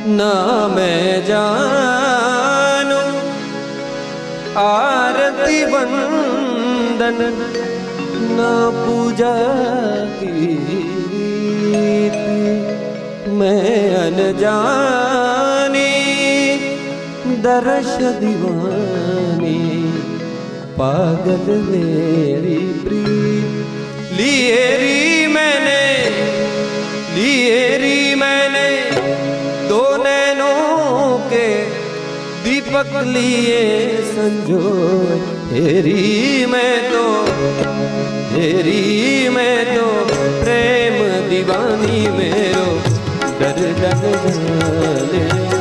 ना मैं जानू आरती वंदन ना पूजा की मैं अनजानी दर्श दीवानी पागल मेरी प्रीत लिए री मैंने दो नैनों के दीपक लिए संजो हेरी मैं तो प्रेम दीवानी मेरो दर्द जाने